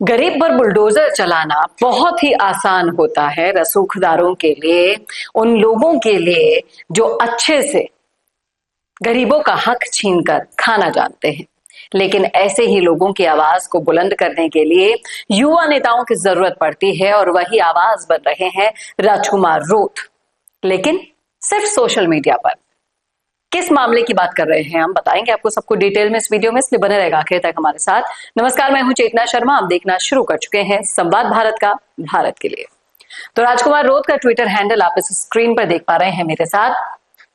गरीब पर बुलडोजर चलाना बहुत ही आसान होता है रसूखदारों के लिए, उन लोगों के लिए जो अच्छे से गरीबों का हक छीनकर खाना जानते हैं। लेकिन ऐसे ही लोगों की आवाज को बुलंद करने के लिए युवा नेताओं की जरूरत पड़ती है और वही आवाज बन रहे हैं राजकुमार रोथ। लेकिन सिर्फ सोशल मीडिया पर। किस मामले की बात कर रहे हैं हम बताएंगे आपको सबको डिटेल में इस वीडियो में, इसलिए बने रहेगा आखिर तक हमारे साथ। नमस्कार, मैं हूं चेतना शर्मा। आप देखना शुरू कर चुके हैं संवाद भारत का, भारत के लिए। तो राजकुमार रोथ का ट्विटर हैंडल आप इस स्क्रीन पर देख पा रहे हैं मेरे साथ।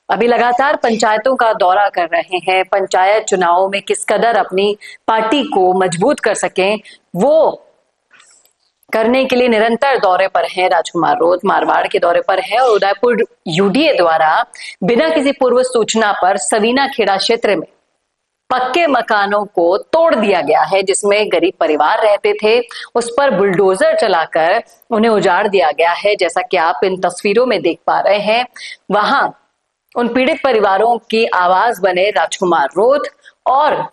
अभी लगातार पंचायतों का दौरा कर रहे हैं, पंचायत चुनावों में किस कदर अपनी पार्टी को मजबूत कर सकें वो करने के लिए निरंतर दौरे पर है राजकुमार रोथ। मारवाड़ के दौरे पर है और उदयपुर यूडीए द्वारा बिना किसी पूर्व सूचना पर सवीना खेड़ा क्षेत्र में पक्के मकानों को तोड़ दिया गया है, जिसमें गरीब परिवार रहते थे। उस पर बुलडोजर चलाकर उन्हें उजाड़ दिया गया है। जैसा कि आप इन तस्वीरों में देख पा रहे हैं, वहां उन पीड़ित परिवारों की आवाज बने राजकुमार रोथ और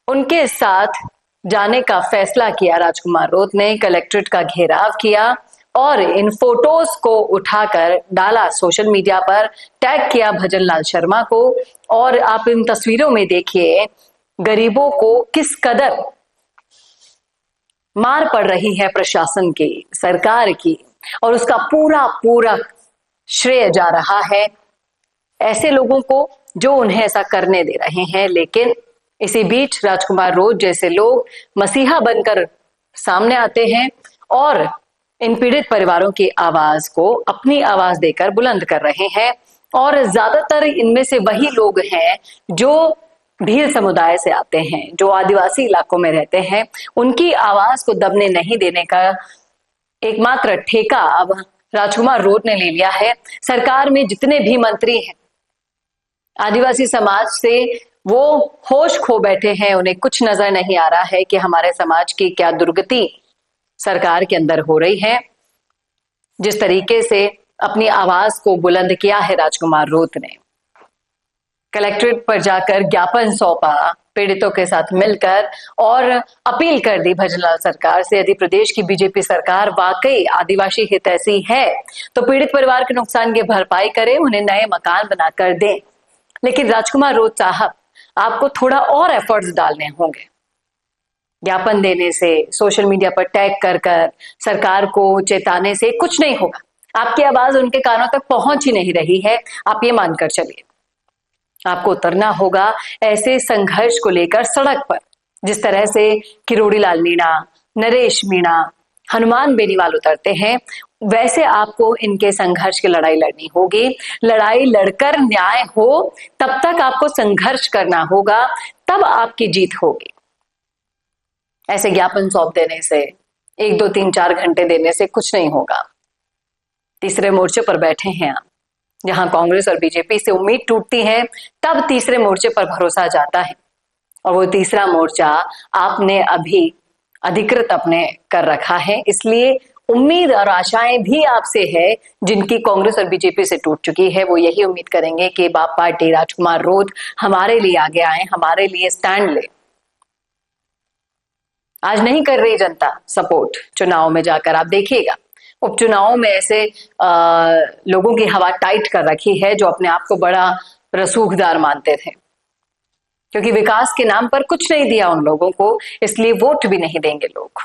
उनके साथ जाने का फैसला किया। राजकुमार रोथ ने कलेक्ट्रेट का घेराव किया और इन फोटोज को उठाकर डाला सोशल मीडिया पर, टैग किया भजन लाल शर्मा को। और आप इन तस्वीरों में देखिए गरीबों को किस कदर मार पड़ रही है प्रशासन की, सरकार की, और उसका पूरा पूरा श्रेय जा रहा है ऐसे लोगों को जो उन्हें ऐसा करने दे रहे हैं। लेकिन इसी बीच राजकुमार रोथ जैसे लोग मसीहा बनकर सामने आते हैं और इन पीड़ित परिवारों की आवाज को अपनी आवाज देकर बुलंद कर रहे हैं। और ज्यादातर इनमें से वही लोग हैं जो भील समुदाय से आते हैं, जो आदिवासी इलाकों में रहते हैं। उनकी आवाज को दबने नहीं देने का एकमात्र ठेका अब राजकुमार रोथ ने ले लिया है। सरकार में जितने भी मंत्री हैं आदिवासी समाज से, वो होश खो बैठे हैं। उन्हें कुछ नजर नहीं आ रहा है कि हमारे समाज की क्या दुर्गति सरकार के अंदर हो रही है। जिस तरीके से अपनी आवाज को बुलंद किया है राजकुमार रोथ ने, कलेक्ट्रेट पर जाकर ज्ञापन सौंपा पीड़ितों के साथ मिलकर और अपील कर दी भजनलाल सरकार से, यदि प्रदेश की बीजेपी सरकार वाकई आदिवासी हितैषी है तो पीड़ित परिवार के नुकसान की भरपाई करे, उन्हें नए मकान बनाकर दें। लेकिन राजकुमार रोथ साहब, आपको थोड़ा और एफर्ट्स डालने होंगे। ज्ञापन देने से, सोशल मीडिया पर टैग कर कर सरकार को चेताने से कुछ नहीं होगा। आपकी आवाज उनके कानों तक पहुंच ही नहीं रही है, आप ये मानकर चलिए। आपको उतरना होगा ऐसे संघर्ष को लेकर सड़क पर, जिस तरह से किरोड़ी लाल मीणा, नरेश मीणा, हनुमान बेनीवाल उतरते हैं, वैसे आपको इनके संघर्ष की लड़ाई लड़नी होगी। लड़ाई लड़कर न्याय हो तब तक आपको संघर्ष करना होगा, तब आपकी जीत होगी। ऐसे ज्ञापन सौंप देने से, 1, 2, 3, 4 घंटे देने से कुछ नहीं होगा। तीसरे मोर्चे पर बैठे हैं आप, जहां कांग्रेस और बीजेपी से उम्मीद टूटती है, तब तीसरे मोर्चे पर भरोसा जाता है। और वो तीसरा मोर्चा आपने अभी अधिकृत अपने कर रखा है। इसलिए उम्मीद और आशाएं भी आपसे है, जिनकी कांग्रेस और बीजेपी से टूट चुकी है। वो यही उम्मीद करेंगे कि बाप पार्टी राजकुमार रोथ हमारे लिए आगे आए, हमारे लिए स्टैंड ले। आज नहीं कर रही जनता सपोर्ट चुनाव में जाकर, आप देखिएगा उपचुनावों में ऐसे लोगों की हवा टाइट कर रखी है जो अपने आप को बड़ा रसूखदार मानते थे, क्योंकि विकास के नाम पर कुछ नहीं दिया उन लोगों को, इसलिए वोट भी नहीं देंगे लोग।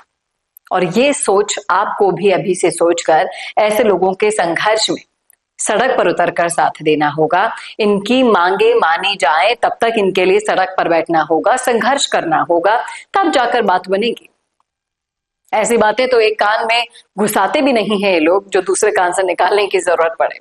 और ये सोच आपको भी अभी से सोचकर ऐसे लोगों के संघर्ष में सड़क पर उतरकर साथ देना होगा। इनकी मांगे मानी जाए तब तक इनके लिए सड़क पर बैठना होगा, संघर्ष करना होगा, तब जाकर बात बनेगी। ऐसी बातें तो एक कान में घुसाते भी नहीं है ये लोग, जो दूसरे कान से निकालने की जरूरत पड़े।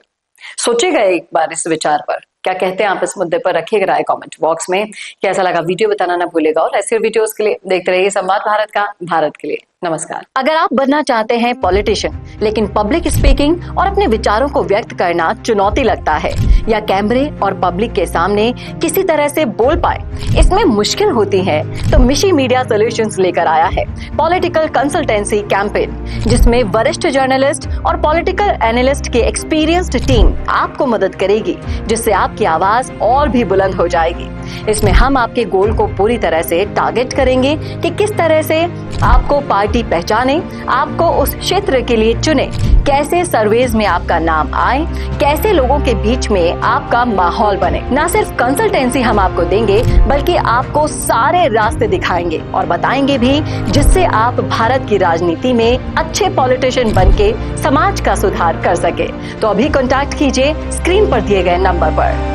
सोचिएगा एक बार इस विचार पर, क्या कहते हैं आप इस मुद्दे पर, रखिएगा राय कमेंट बॉक्स में। कैसा लगा वीडियो बताना ना भूलेगा और ऐसे वीडियोस के लिए देखते रहिए संवाद भारत का, भारत के लिए। नमस्कार। अगर आप बनना चाहते हैं पॉलिटिशियन, लेकिन पब्लिक स्पीकिंग और अपने विचारों को व्यक्त करना चुनौती लगता है, या कैमरे और पब्लिक के सामने किसी तरह से बोल पाए इसमें मुश्किल होती है, तो मिशी मीडिया सॉल्यूशंस लेकर आया है पॉलिटिकल कंसल्टेंसी कैंपेन, जिसमें वरिष्ठ जर्नलिस्ट और पॉलिटिकल एनालिस्ट की एक्सपीरियंस्ड टीम आपको मदद करेगी, जिससे आपकी आवाज और भी बुलंद हो जाएगी। इसमें हम आपके गोल को पूरी तरह से टारगेट करेंगे कि किस तरह से आपको पार्टी अपॉर्चुनिटी पहचाने, आपको उस क्षेत्र के लिए चुने, कैसे सर्वेज में आपका नाम आए, कैसे लोगों के बीच में आपका माहौल बने। न सिर्फ कंसल्टेंसी हम आपको देंगे, बल्कि आपको सारे रास्ते दिखाएंगे और बताएंगे भी, जिससे आप भारत की राजनीति में अच्छे पॉलिटिशियन बनके समाज का सुधार कर सके। तो अभी कॉन्टैक्ट कीजिए स्क्रीन पर दिए गए नंबर पर।